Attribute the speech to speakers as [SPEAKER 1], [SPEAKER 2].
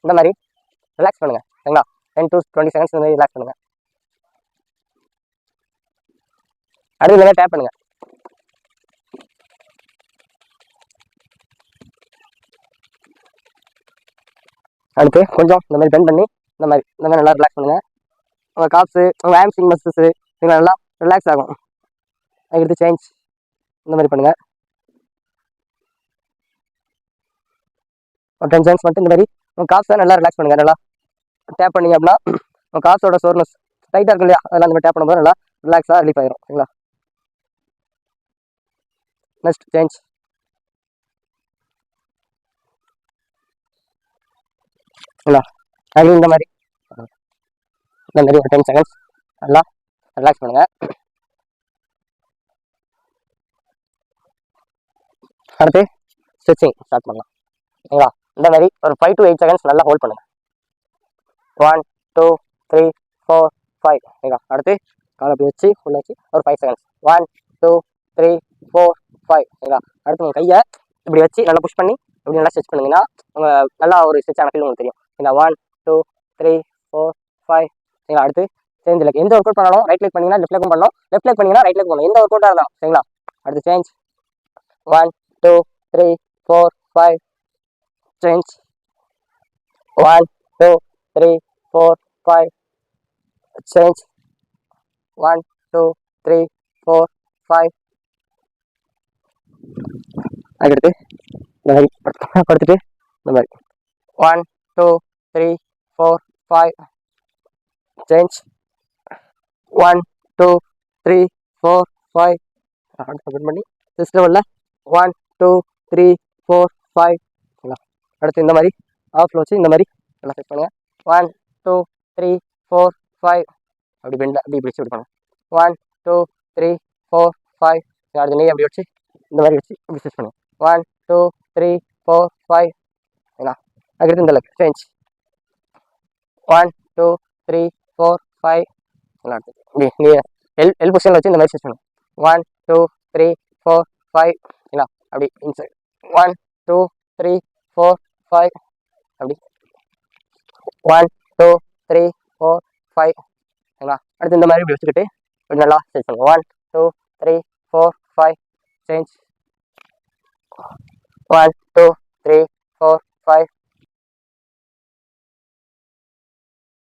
[SPEAKER 1] இந்த மாதிரி ரிலாக்ஸ் பண்ணுங்க சரிங்களா. 10 to 20 செகண்ட்ஸ் இந்த மாதிரி ரிலாக்ஸ் பண்ணுங்க. அடுத்து இந்த மாதிரி டேப் பண்ணுங்க. அடுத்து கொஞ்சம் இந்த மாதிரி பெண்ட் பண்ணி இந்த மாதிரி நல்லா ரிலாக்ஸ் பண்ணுங்க. உங்கள் காப்ஸு உங்கள் ஹாம்ஸ்ட்ரிங் மசில்ஸு இதெல்லாம் நல்லா ரிலாக்ஸ் ஆகும். அதுக்கடுத்து சேஞ்ச் இந்த மாதிரி பண்ணுங்க. ஒரு 10 செகண்ட்ஸ் மட்டும் இந்த மாதிரி உங்கள் காப்ஸை நல்லா ரிலாக்ஸ் பண்ணுங்க. நல்லா டேப் பண்ணிங்க அப்படின்னா உங்கள் காப்ஸோட சோர்னஸ் டைட்டாக இருக்கும் இல்லையா, அதெல்லாம் அந்த மாதிரி டேப் பண்ணும்போது நல்லா ரிலாக்ஸாக ரிலீஃப் ஆயிரும் சரிங்களா. Next change. இல்லை அதுலேயும் இந்த மாதிரி ஒரு 10 செகண்ட்ஸ் நல்லா ரிலாக்ஸ் பண்ணுங்க. அடுத்து ஸ்ட்ரெச்சிங் ஸ்டார்ட் பண்ணலாம் சரிங்களா. இந்த மாதிரி ஒரு 5 to 8 செகண்ட்ஸ் நல்லா ஹோல்ட் பண்ணுங்க. 1 2 3 4 5 சரிங்களா. அடுத்து காலை அப்படி வச்சு உள்ள வச்சு ஒரு 5 செகண்ட்ஸ். 1 2 3 4 5 சரிங்களா. அடுத்து உங்கள் கையை இப்படி வச்சு நல்லா புஷ் பண்ணி இப்படி நல்லா ஸ்ட்ரெச் பண்ணிங்கன்னா உங்கள் நல்லா ஒரு ஸ்ட்ரெச் ஆன ஃபீல் உங்களுக்கு தெரியும் சரிங்களா. 1 2 3 4 5 சரிங்களா. அடுத்து சேஞ்ச் லெக். எந்த ஒர்க் அவுட் பண்ணாலும் ரைட் லெக் பண்ணிங்கன்னா லெஃப்ட் லெக் பண்ணணும், லெஃப்ட் லெக் பண்ணிங்கன்னா ரைட் லெக் பண்ணணும், எந்த ஒர்க் அவுட்டாக இருந்தாலும் சரிங்களா. அடுத்து சேஞ்ச். 1 2 3 4 5 சேஞ்ச். 1 2 3 4 5 சேஞ்ச். 1 2 3 4 5 அதுக்கடுத்து இந்த மாதிரி படுத்துட்டு இந்த மாதிரி 1 2 3 4 5 சேஞ்ச். 1 2 3 4 5 சப்மிட் பண்ணி சிஸ்ட் லெவலில் 1 2 3 4 5 அடுத்து இந்த மாதிரி ஆஃப்ல வச்சு இந்த மாதிரி நல்லா செட் பண்ணுங்க. 1 2 3 4 5 அப்படி பெண்டில் அப்படி பிடிச்சி இப்படி பண்ணுங்க. 1 2 3 4 5 அடுத்து நீ அப்படி வச்சு இந்த மாதிரி வச்சு இப்படி ஸ்டிச் பண்ணுங்க. 1 2 3 4 5 சரிங்களா. அதுக்கடுத்து இந்த லெக் சேஞ்ச். 1 2 3 4 5 நல்லா அடுத்து இப்படி நீ எல் பொசிஷனில் வச்சு இந்த மாதிரி ஸ்டிச் பண்ணுங்க. 1 2 3 4 5 சரிங்களா. அப்படி இன்சைட் 1 2 3 4 5 அப்படி 1 2 3 4 5 சரிங்களா. அடுத்து இந்த மாதிரி இப்படி வச்சுக்கிட்டு இப்படி நல்லா ஸ்ட்ரெச் பண்ணுங்க. 1 2 3 4 5 சேஞ்ச். 1 2 3 4 5